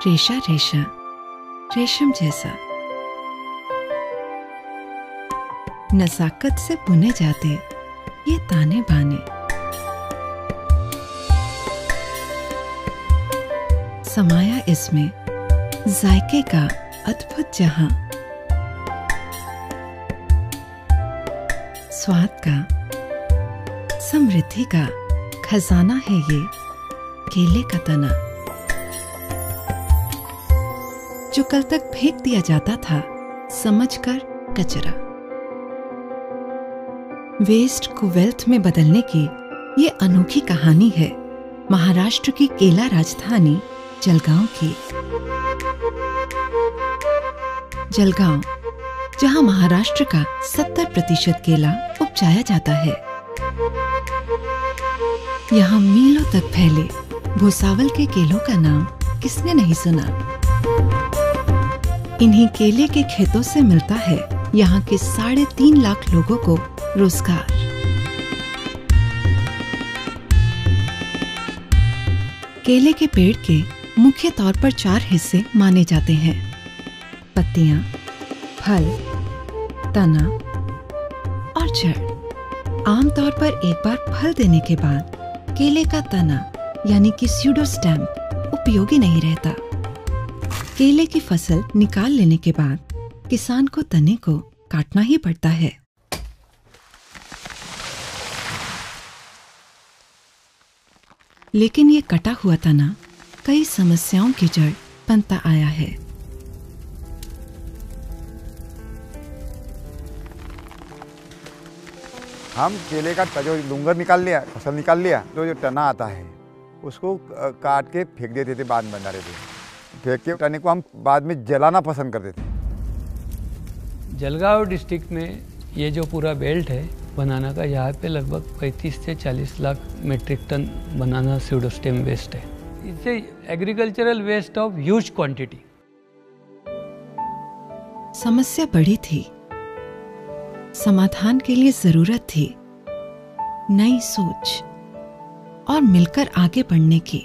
रेशा रेशा रेशम जैसा नज़ाकत से बुने जाते ये ताने बाने, समाया इसमें जायके का अद्भुत जहां, स्वाद का समृद्धि का खजाना है ये केले का तना, जो कल तक फेंक दिया जाता था समझकर कचरा। वेस्ट को वेल्थ में बदलने की ये अनोखी कहानी है महाराष्ट्र की केला राजधानी जलगांव की। जलगांव, जहां महाराष्ट्र का 70% केला उपजाया जाता है। यहाँ मीलों तक फैले भूसावल के केलों का नाम किसने नहीं सुना। इन्हीं केले के खेतों से मिलता है यहाँ के 3.5 लाख लोगों को रोजगार। केले के पेड़ के मुख्य तौर पर 4 हिस्से माने जाते हैं: पत्तियां, फल, तना और जड़। आमतौर पर एक बार फल देने के बाद केले का तना यानी कि स्यूडोस्टेम उपयोगी नहीं रहता। केले की फसल निकाल लेने के बाद किसान को तने को काटना ही पड़ता है। लेकिन ये कटा हुआ तना कई समस्याओं की जड़ बनता आया है। हम केले का जो डूंगर निकाल लिया, फसल निकाल लिया, तो जो तना आता है उसको काट के फेंक देते थे, बाद में बना रहे थे। फेंक के तने को हम बाद में जलाना पसंद करते थे। जलगांव डिस्ट्रिक्ट में ये जो पूरा बेल्ट है बनाना का, यहाँ पे लगभग 35 से 40 lakh metric ton banana pseudostem waste है। इससे agricultural waste of huge quantity. समस्या बड़ी थी, समाधान के लिए जरूरत थी नई सोच और मिलकर आगे बढ़ने की।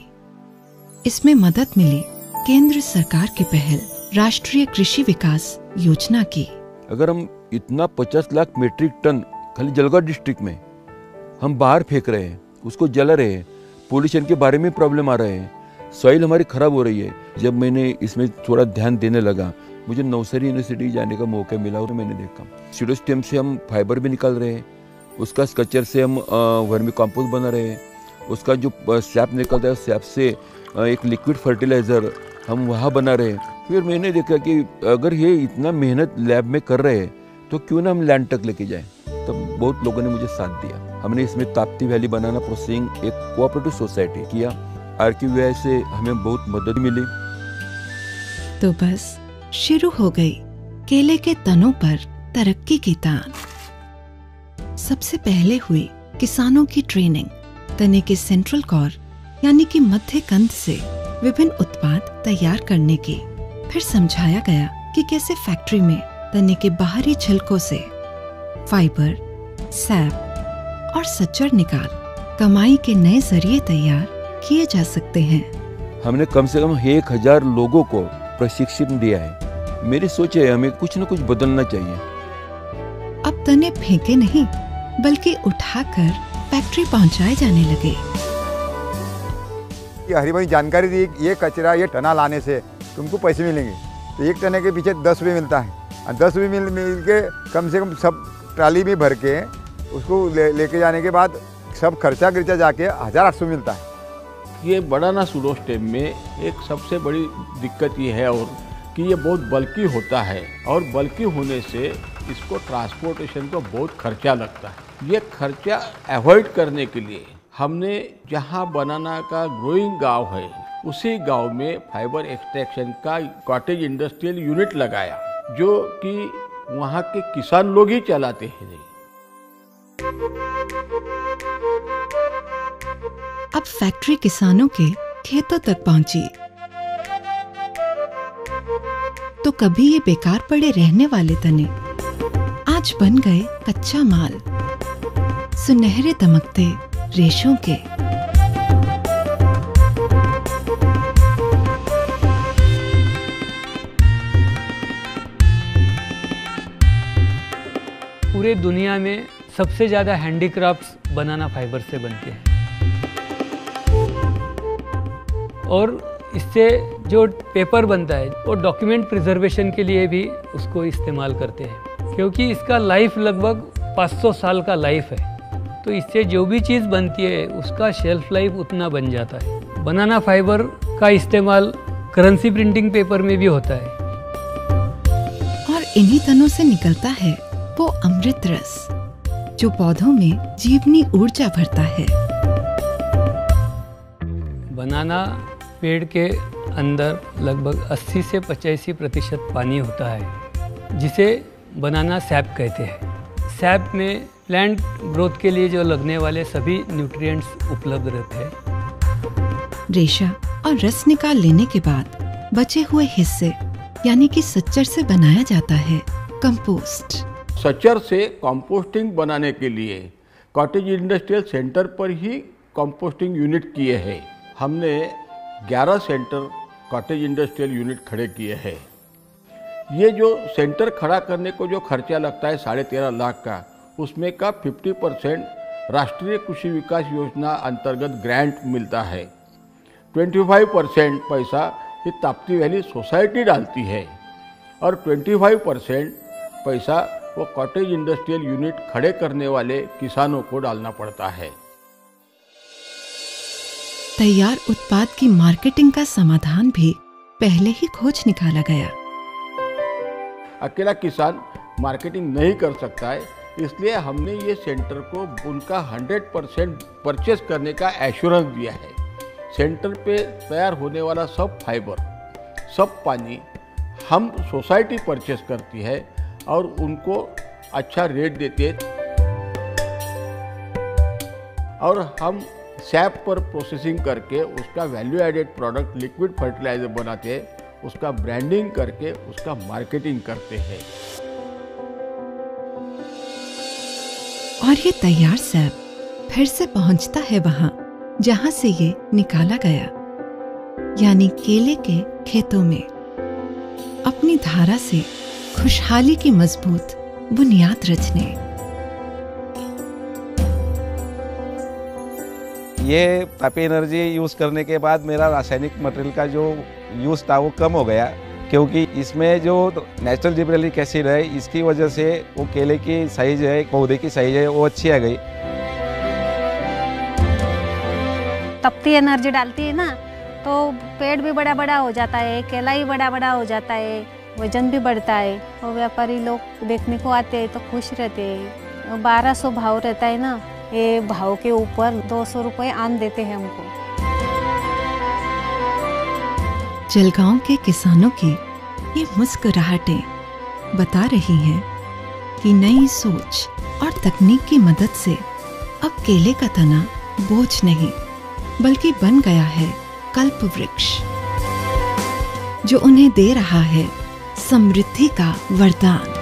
इसमें मदद मिली केंद्र सरकार की पहल राष्ट्रीय कृषि विकास योजना की। अगर हम इतना 50 लाख मीट्रिक टन खाली जलगांव डिस्ट्रिक्ट में हम बाहर फेंक रहे हैं, उसको जला रहे हैं, पोल्यूशन के बारे में प्रॉब्लम आ रहे हैं, सॉइल हमारी खराब हो रही है। जब मैंने इसमें थोड़ा ध्यान देने लगा, मुझे नवसारी यूनिवर्सिटी जाने का मौका मिला और मैंने देखा स्यूडोस्टेम से हम फाइबर भी निकाल रहे हैं, उसका स्ट्रक्चर से हम वर्मी कंपोस्ट बना रहे हैं, उसका जो सैप निकलता है सैप से एक लिक्विड फर्टिलाइजर हम वहाँ बना रहे हैं। फिर मैंने देखा कि अगर ये इतना मेहनत लैब में कर रहे हैं तो क्यों ना हम लैंड तक लेके जाएं। तब बहुत लोगों ने मुझे साथ दिया। हमने इसमें ताप्ती वैली बनाना प्रोसेसिंग एक कोऑपरेटिव सोसाइटी किया। RQVI से हमें बहुत मदद मिली। तो बस शुरू हो गई केले के तनों पर तरक्की की तान। सबसे पहले हुई किसानों की ट्रेनिंग। तने के सेंट्रल कोर यानी कि मध्य कंद से विभिन्न उत्पाद तैयार करने की। फिर समझाया गया कि कैसे फैक्ट्री में तने के बाहरी छिलकों से फाइबर, सैप और सच्चर निकाल कमाई के नए जरिए तैयार किए जा सकते हैं। हमने कम से कम 1000 लोगों को प्रशिक्षण दिया है। मेरी सोच है हमें कुछ न कुछ बदलना चाहिए। अब तने फेंके नहीं बल्कि उठाकर फैक्ट्री पहुंचाए जाने लगे। हरी भरी जानकारी दी, ये कचरा ये टना लाने से तुमको पैसे मिलेंगे। तो एक टने के पीछे 10 रुपये मिलता है और 10 रुपये मिल के कम से कम सब ट्राली में भर के उसको लेके जाने के बाद सब खर्चा जाके 1800 मिलता है। ये बनाना स्यूडोस्टेम में एक सबसे बड़ी दिक्कत ये है और कि ये बहुत बल्कि होता है और बल्कि होने से इसको ट्रांसपोर्टेशन को बहुत खर्चा लगता है। ये खर्चा अवॉइड करने के लिए हमने जहाँ बनाना का ग्रोइंग गांव है उसी गांव में फाइबर एक्सट्रैक्शन का कॉटेज इंडस्ट्रियल यूनिट लगाया, जो कि वहाँ के किसान लोग ही चलाते हैं। अब फैक्ट्री किसानों के खेतों तक पहुंची तो कभी ये बेकार पड़े रहने वाले तने आज बन गए कच्चा माल, सुनहरे दमकते रेशों के। पूरे दुनिया में सबसे ज़्यादा हैंडीक्राफ्ट्स बनाना फाइबर से बनते हैं और इससे जो पेपर बनता है वो डॉक्यूमेंट प्रिजर्वेशन के लिए भी उसको इस्तेमाल करते हैं, क्योंकि इसका लाइफ लगभग 500 साल का लाइफ है। तो इससे जो भी चीज़ बनती है उसका शेल्फ लाइफ उतना बन जाता है। बनाना फाइबर का इस्तेमाल करेंसी प्रिंटिंग पेपर में भी होता है। और इन्हीं तनों से निकलता है वो अमृत रस जो पौधों में जीवनी ऊर्जा भरता है। बनाना पेड़ के अंदर लगभग 80 से 85% पानी होता है, जिसे बनाना सैप कहते हैं। सैप में प्लांट ग्रोथ के लिए जो लगने वाले सभी न्यूट्रिएंट्स उपलब्ध रहते हैं। रेशा और रस निकाल लेने के बाद बचे हुए हिस्से यानी कि सच्चर से बनाया जाता है कंपोस्ट। सच्चर से कंपोस्टिंग बनाने के लिए कॉटेज इंडस्ट्रियल सेंटर पर ही कंपोस्टिंग यूनिट किए हैं। हमने 11 सेंटर कॉटेज इंडस्ट्रियल यूनिट खड़े किए हैं। ये जो सेंटर खड़ा करने को जो खर्चा लगता है 13.5 लाख का, उसमें का 50% राष्ट्रीय कृषि विकास योजना अंतर्गत ग्रांट मिलता है। 25% पैसा ये ताप्ती वैली सोसाइटी डालती है और 25% पैसा वो कॉटेज इंडस्ट्रियल यूनिट खड़े करने वाले किसानों को डालना पड़ता है। तैयार उत्पाद की मार्केटिंग का समाधान भी पहले ही खोज निकाला गया। अकेला किसान मार्केटिंग नहीं कर सकता है, इसलिए हमने ये सेंटर को उनका 100% परचेस करने का एश्योरेंस दिया है। सेंटर पे तैयार होने वाला सब फाइबर, सब पानी हम सोसाइटी परचेस करती है और उनको अच्छा रेट देती है और हम सैप पर प्रोसेसिंग करके उसका value added product liquid fertiliser बनाते हैं, उसका ब्रांडिंग करके उसका मार्केटिंग करते हैं। और ये तैयार सैप फिर से पहुंचता है वहां जहां से ये निकाला गया, यानी केले के खेतों में, अपनी धारा से खुशहाली की मजबूत बुनियाद रचने। ये हैप्पी एनर्जी यूज़ करने के बाद मेरा रासायनिक मटेरियल का जो यूज़ था वो कम हो गया, क्योंकि इसमें जो नेचुरल जिब्रेलिक एसिड है इसकी वजह से वो केले की साइज है, पौधे की साइज है, वो अच्छी आ गई। तपती एनर्जी डालती है ना तो पेड़ भी बड़ा बड़ा हो जाता है, केला ही बड़ा बड़ा हो जाता है, वजन भी बढ़ता है और व्यापारी लोग देखने को आते हैं तो खुश रहते हैं। 1200 भाव रहता है ना, ये भाव के ऊपर 200 रुपये आम देते हैं हमको। जलगांव के किसानों की ये मुस्कुराहटें बता रही हैं कि नई सोच और तकनीक की मदद से अब केले का तना बोझ नहीं बल्कि बन गया है कल्प वृक्ष, जो उन्हें दे रहा है समृद्धि का वरदान।